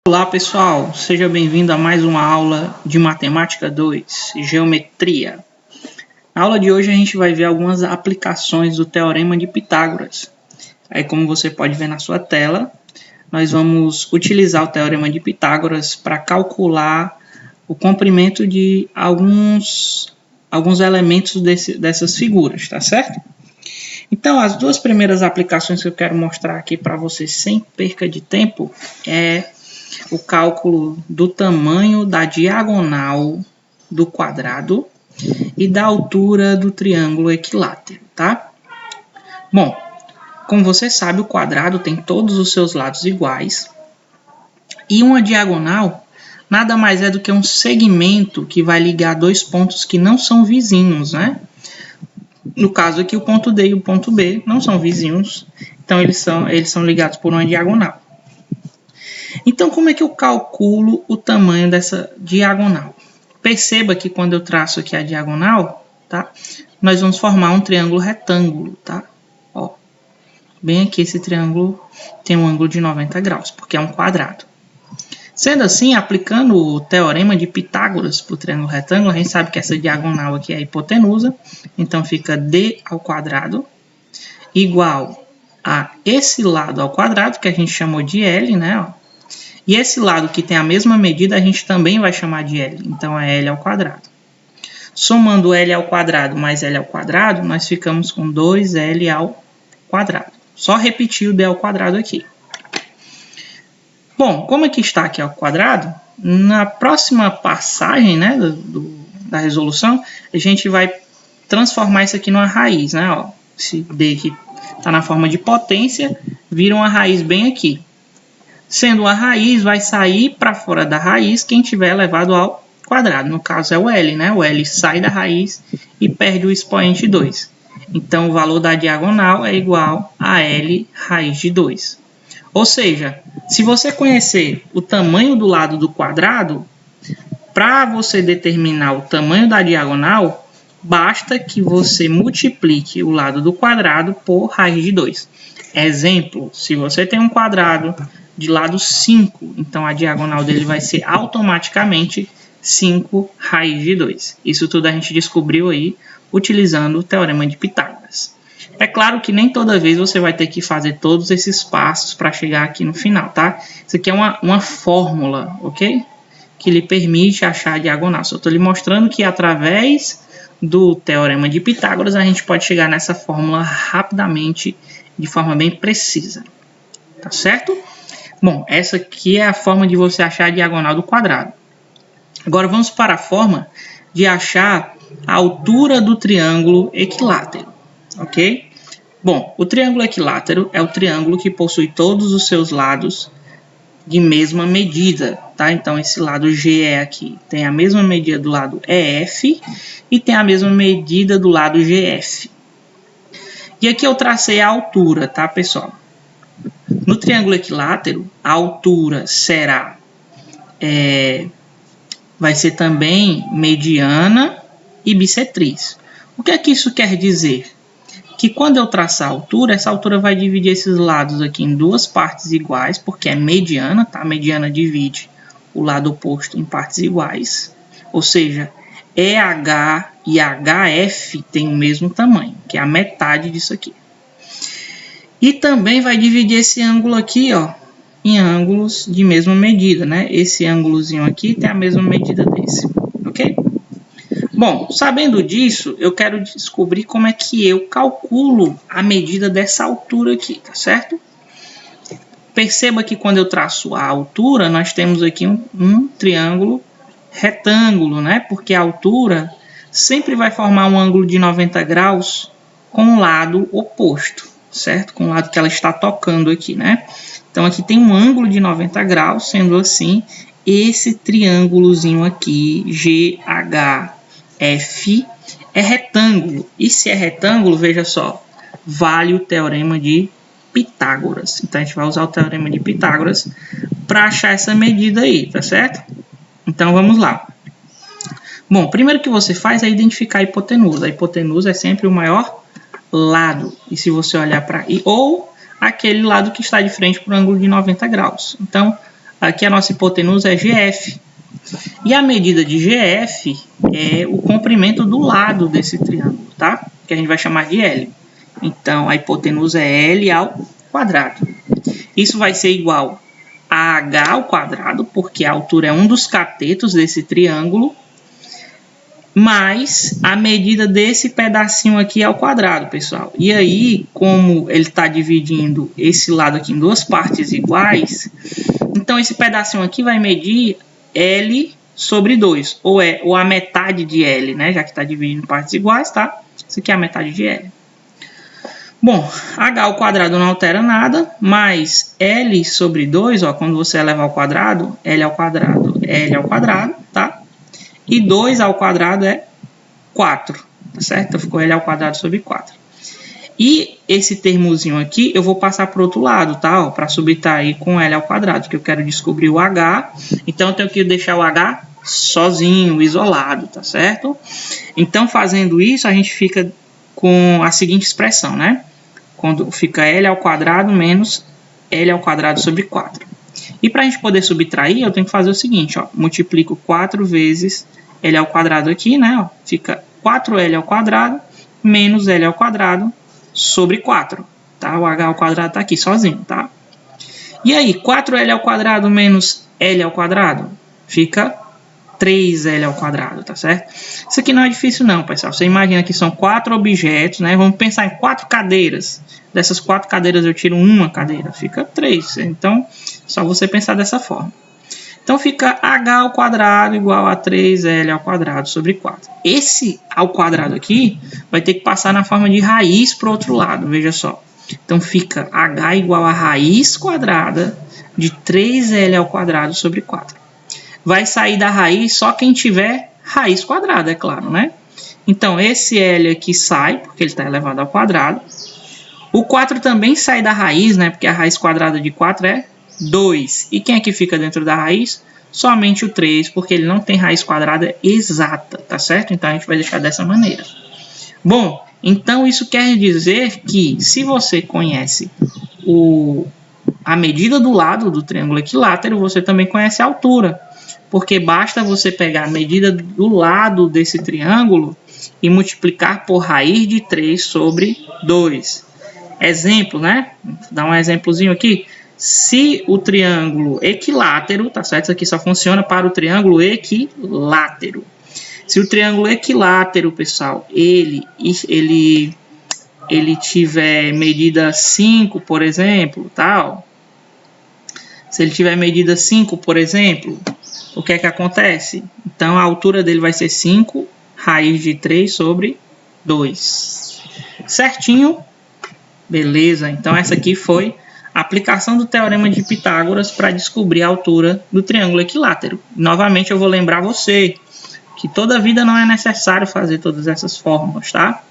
Olá pessoal, seja bem-vindo a mais uma aula de Matemática 2, Geometria. Na aula de hoje a gente vai ver algumas aplicações do Teorema de Pitágoras. Aí, como você pode ver na sua tela, nós vamos utilizar o Teorema de Pitágoras para calcular o comprimento de alguns elementos dessas figuras, tá certo? Então, as duas primeiras aplicações que eu quero mostrar aqui para vocês sem perca de tempo é o cálculo do tamanho da diagonal do quadrado e da altura do triângulo equilátero, tá? Bom, como você sabe, o quadrado tem todos os seus lados iguais e uma diagonal nada mais é do que um segmento que vai ligar dois pontos que não são vizinhos, né? No caso aqui, o ponto D e o ponto B não são vizinhos, então eles são ligados por uma diagonal. Então, como é que eu calculo o tamanho dessa diagonal? Perceba que quando eu traço aqui a diagonal, tá? Nós vamos formar um triângulo retângulo, tá? Ó, bem aqui esse triângulo tem um ângulo de 90 graus, porque é um quadrado. Sendo assim, aplicando o teorema de Pitágoras para o triângulo retângulo, a gente sabe que essa diagonal aqui é a hipotenusa, então fica d ao quadrado igual a esse lado ao quadrado, que a gente chamou de L, né? Ó. E esse lado que tem a mesma medida, a gente também vai chamar de L. Então, é L ao quadrado. Somando L ao quadrado mais L ao quadrado, nós ficamos com 2L ao quadrado. Só repetir o D ao quadrado aqui. Bom, como é que está aqui ao quadrado? Na próxima passagem, né, da resolução, a gente vai transformar isso aqui numa raiz, né? Ó, esse D que está na forma de potência, vira uma raiz bem aqui. Sendo a raiz, vai sair para fora da raiz quem tiver elevado ao quadrado. No caso é o L, né? O L sai da raiz e perde o expoente 2. Então, o valor da diagonal é igual a L raiz de 2. Ou seja, se você conhecer o tamanho do lado do quadrado, para você determinar o tamanho da diagonal, basta que você multiplique o lado do quadrado por raiz de 2. Exemplo, se você tem um quadrado de lado 5, então a diagonal dele vai ser automaticamente 5 raiz de 2. Isso tudo a gente descobriu aí utilizando o Teorema de Pitágoras. É claro que nem toda vez você vai ter que fazer todos esses passos para chegar aqui no final, tá? Isso aqui é uma fórmula, ok? Que lhe permite achar a diagonal. Só estou lhe mostrando que através do Teorema de Pitágoras a gente pode chegar nessa fórmula rapidamente, de forma bem precisa. Tá certo? Bom, essa aqui é a forma de você achar a diagonal do quadrado. Agora vamos para a forma de achar a altura do triângulo equilátero, ok? Bom, o triângulo equilátero é o triângulo que possui todos os seus lados de mesma medida, tá? Então, esse lado GE aqui tem a mesma medida do lado EF e tem a mesma medida do lado GF. E aqui eu tracei a altura, tá, pessoal? No triângulo equilátero, a altura será, vai ser também mediana e bissetriz. O que é que isso quer dizer? Que quando eu traçar a altura, essa altura vai dividir esses lados aqui em duas partes iguais, porque é mediana, tá? A mediana divide o lado oposto em partes iguais. Ou seja, EH e HF têm o mesmo tamanho, que é a metade disso aqui. E também vai dividir esse ângulo aqui, ó, em ângulos de mesma medida, né? Esse ângulozinho aqui tem a mesma medida desse, ok? Bom, sabendo disso, eu quero descobrir como é que eu calculo a medida dessa altura aqui, tá certo? Perceba que quando eu traço a altura, nós temos aqui um triângulo retângulo, né? Porque a altura sempre vai formar um ângulo de 90 graus com o lado oposto, certo? Com o lado que ela está tocando aqui, né? Então, aqui tem um ângulo de 90 graus, sendo assim, esse triângulozinho aqui, GHF, é retângulo. E se é retângulo, veja só, vale o Teorema de Pitágoras. Então, a gente vai usar o Teorema de Pitágoras para achar essa medida aí, tá certo? Então, vamos lá. Bom, primeiro que você faz é identificar a hipotenusa. A hipotenusa é sempre o maior lado. E se você olhar para... ou aquele lado que está de frente para o ângulo de 90 graus. Então, Aqui a nossa hipotenusa é GF. E a medida de GF é o comprimento do lado desse triângulo, tá? Que a gente vai chamar de L. Então, a hipotenusa é L ao quadrado. Isso vai ser igual a H ao quadrado, porque a altura é um dos catetos desse triângulo, mais a medida desse pedacinho aqui ao quadrado, pessoal. E aí, como ele está dividindo esse lado aqui em duas partes iguais, então esse pedacinho aqui vai medir L sobre 2, ou a metade de L, né? Já que está dividindo em partes iguais, tá? Isso aqui é a metade de L. Bom, H ao quadrado não altera nada, mas L sobre 2, ó, quando você eleva ao quadrado, L ao quadrado, tá? E 2 ao quadrado é 4, tá certo? Então ficou L ao quadrado sobre 4. E esse termozinho aqui eu vou passar para o outro lado, tá? Para subtrair com L ao quadrado, que eu quero descobrir o H. Então eu tenho que deixar o H sozinho, isolado, tá certo? Então fazendo isso, a gente fica com a seguinte expressão, né? Quando fica L ao quadrado menos L ao quadrado sobre 4. E para a gente poder subtrair, eu tenho que fazer o seguinte, ó. Multiplico 4 vezes L ao quadrado aqui, né? Ó, fica 4L ao quadrado menos L ao quadrado sobre 4. Tá? O H ao quadrado está aqui sozinho, tá? E aí, 4L ao quadrado menos L ao quadrado fica 3L ao quadrado, tá certo? Isso aqui não é difícil não, pessoal. Você imagina que são 4 objetos, né? Vamos pensar em 4 cadeiras. Dessas 4 cadeiras eu tiro uma cadeira, fica 3. Então, só você pensar dessa forma. Então, fica H ao quadrado igual a 3L ao quadrado sobre 4. Esse ao quadrado aqui vai ter que passar na forma de raiz para o outro lado, veja só. Então, fica H igual a raiz quadrada de 3L ao quadrado sobre 4. Vai sair da raiz só quem tiver raiz quadrada, é claro, né? Então, esse L aqui sai, porque ele está elevado ao quadrado. O 4 também sai da raiz, né? Porque a raiz quadrada de 4 é 2. E quem é que fica dentro da raiz? Somente o 3, porque ele não tem raiz quadrada exata, tá certo? Então, a gente vai deixar dessa maneira. Bom, então isso quer dizer que se você conhece a medida do lado do triângulo equilátero, você também conhece a altura. Porque basta você pegar a medida do lado desse triângulo e multiplicar por raiz de 3 sobre 2. Exemplo, né? Vou dar um exemplozinho aqui. Se o triângulo equilátero, tá certo? Isso aqui só funciona para o triângulo equilátero. Se o triângulo equilátero, pessoal, ele tiver medida 5, por exemplo, tal. Se ele tiver medida 5, por exemplo, o que é que acontece? Então, a altura dele vai ser 5 raiz de 3 sobre 2. Certinho? Beleza. Então, essa aqui foi a aplicação do Teorema de Pitágoras para descobrir a altura do triângulo equilátero. Novamente, eu vou lembrar você que toda vida não é necessário fazer todas essas fórmulas, tá?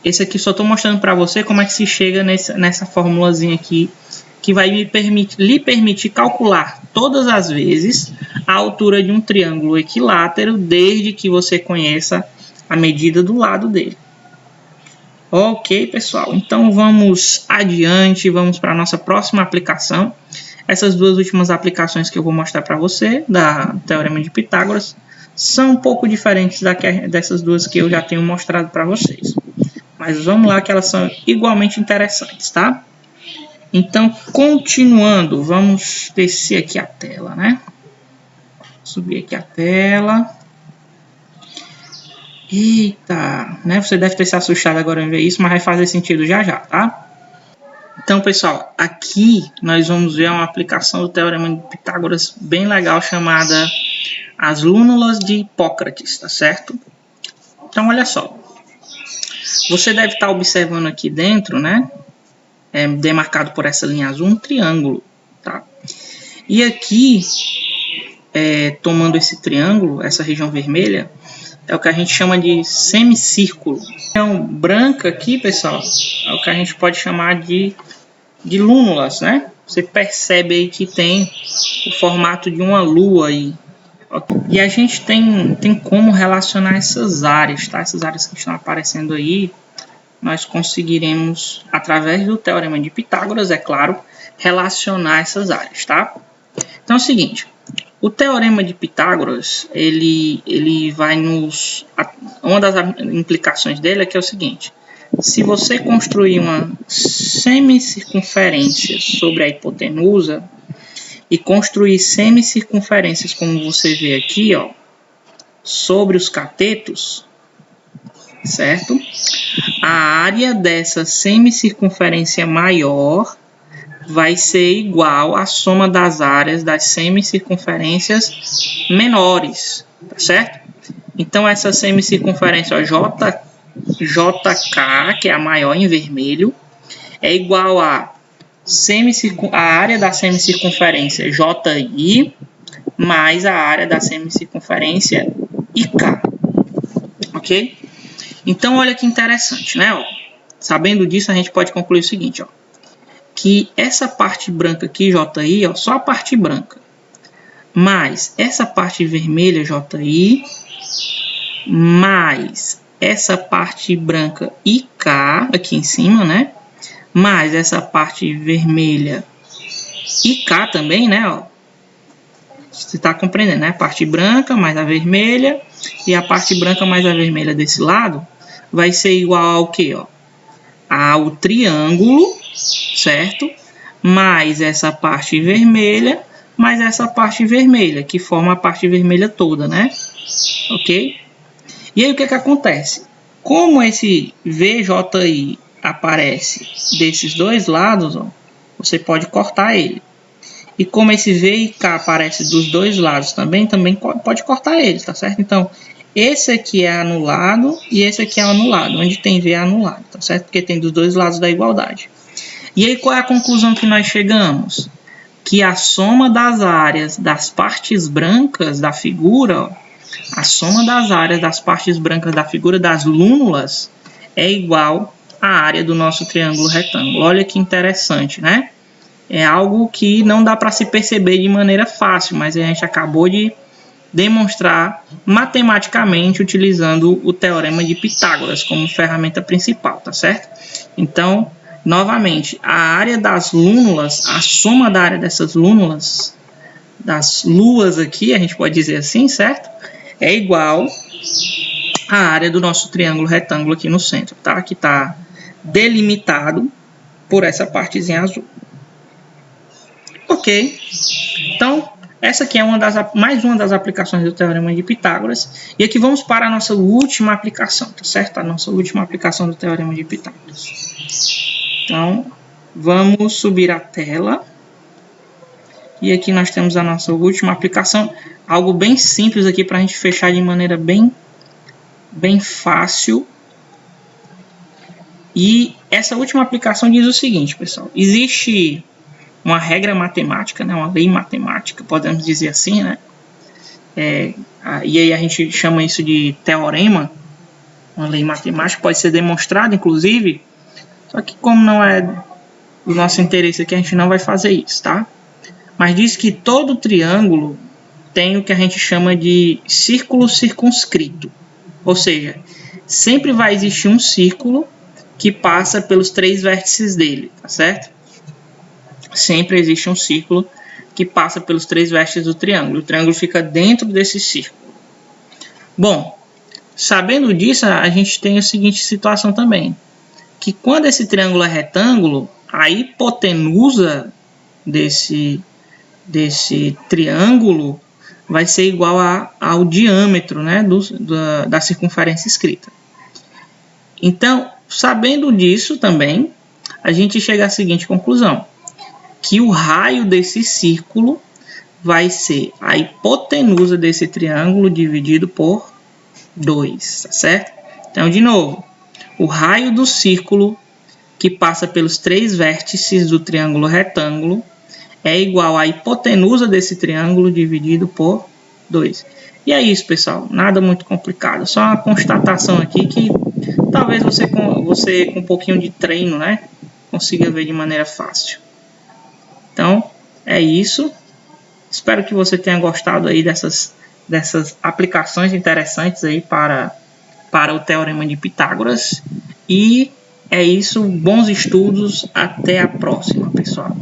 Esse aqui só estou mostrando para você como é que se chega nessa formulazinha aqui, que vai lhe permitir calcular todas as vezes a altura de um triângulo equilátero, desde que você conheça a medida do lado dele. Ok, pessoal? Então vamos adiante, vamos para a nossa próxima aplicação. Essas duas últimas aplicações que eu vou mostrar para você, da Teorema de Pitágoras, são um pouco diferentes dessas duas que eu já tenho mostrado para vocês. Mas vamos lá que elas são igualmente interessantes, tá? Então, continuando, vamos descer aqui a tela, né? Subir aqui a tela. Eita, né? Você deve ter se assustado agora em ver isso, mas vai fazer sentido já já, tá? Então, pessoal, aqui nós vamos ver uma aplicação do Teorema de Pitágoras bem legal, chamada as lúnulas de Hipócrates, tá certo? Então, olha só. Você deve estar observando aqui dentro, né? Demarcado por essa linha azul, um triângulo, tá? E aqui, tomando esse triângulo, essa região vermelha, é o que a gente chama de semicírculo. Então, branca aqui, pessoal, é o que a gente pode chamar de lúnulas, né? Você percebe aí que tem o formato de uma lua aí. E a gente tem como relacionar essas áreas, tá? Essas áreas que estão aparecendo aí, nós conseguiremos, através do Teorema de Pitágoras, é claro, relacionar essas áreas, tá? Então é o seguinte, o Teorema de Pitágoras, ele vai nos... Uma das implicações dele é que é o seguinte, se você construir uma semicircunferência sobre a hipotenusa e construir semicircunferências, como você vê aqui, ó, sobre os catetos, certo? A área dessa semicircunferência maior vai ser igual à soma das áreas das semicircunferências menores, tá certo? Então, essa semicircunferência, ó, JK, que é a maior em vermelho, é igual a área da semicircunferência JI mais a área da semicircunferência IK, ok? Então, olha que interessante, né? Ó, sabendo disso, a gente pode concluir o seguinte, ó, que essa parte branca aqui, JI, ó, só a parte branca, mais essa parte vermelha, JI, mais essa parte branca IK, aqui em cima, né? Mais essa parte vermelha IK também, né? Ó, você está compreendendo, né? A parte branca mais a vermelha e a parte branca mais a vermelha desse lado vai ser igual ao que, ó? Ao triângulo, certo? Mais essa parte vermelha, mais essa parte vermelha, que forma a parte vermelha toda, né? Ok? E aí o que que acontece? Como esse VJI aparece desses dois lados, ó, você pode cortar ele. E como esse V e K aparece dos dois lados também pode cortar ele, tá certo? Então, esse aqui é anulado e esse aqui é anulado. Onde tem V é anulado, tá certo? Porque tem dos dois lados da igualdade. E aí, qual é a conclusão que nós chegamos? Que a soma das áreas das partes brancas da figura, ó, a soma das áreas das partes brancas da figura das lúnulas é igual à área do nosso triângulo retângulo. Olha que interessante, né? É algo que não dá para se perceber de maneira fácil, mas a gente acabou de demonstrar matematicamente utilizando o Teorema de Pitágoras como ferramenta principal, tá certo? Então, novamente, a área das lúnulas, a soma da área dessas lúnulas, das luas aqui, a gente pode dizer assim, certo? É igual à área do nosso triângulo retângulo aqui no centro, tá? Que está delimitado por essa partezinha azul. Ok, então essa aqui é mais uma das aplicações do Teorema de Pitágoras. E aqui vamos para a nossa última aplicação, tá certo? A nossa última aplicação do Teorema de Pitágoras. Então, vamos subir a tela. E aqui nós temos a nossa última aplicação. Algo bem simples aqui para a gente fechar de maneira bem fácil. E essa última aplicação diz o seguinte, pessoal. Existe uma regra matemática, né, uma lei matemática, podemos dizer assim, né? E aí a gente chama isso de teorema, uma lei matemática, pode ser demonstrada, inclusive, só que como não é do nosso interesse aqui, a gente não vai fazer isso, tá? Mas diz que todo triângulo tem o que a gente chama de círculo circunscrito, ou seja, sempre vai existir um círculo que passa pelos três vértices dele, tá certo? Sempre existe um círculo que passa pelos três vértices do triângulo. O triângulo fica dentro desse círculo. Bom, sabendo disso, a gente tem a seguinte situação também. Que quando esse triângulo é retângulo, a hipotenusa desse triângulo vai ser igual ao diâmetro, né, da circunferência escrita. Então, sabendo disso também, a gente chega à seguinte conclusão. Que o raio desse círculo vai ser a hipotenusa desse triângulo dividido por 2, tá certo? Então, de novo, o raio do círculo que passa pelos três vértices do triângulo retângulo é igual à hipotenusa desse triângulo dividido por 2. E é isso, pessoal. Nada muito complicado. Só uma constatação aqui que talvez você com um pouquinho de treino, né, consiga ver de maneira fácil. Então, é isso. Espero que você tenha gostado aí dessas aplicações interessantes aí para o Teorema de Pitágoras. E é isso. Bons estudos. Até a próxima, pessoal.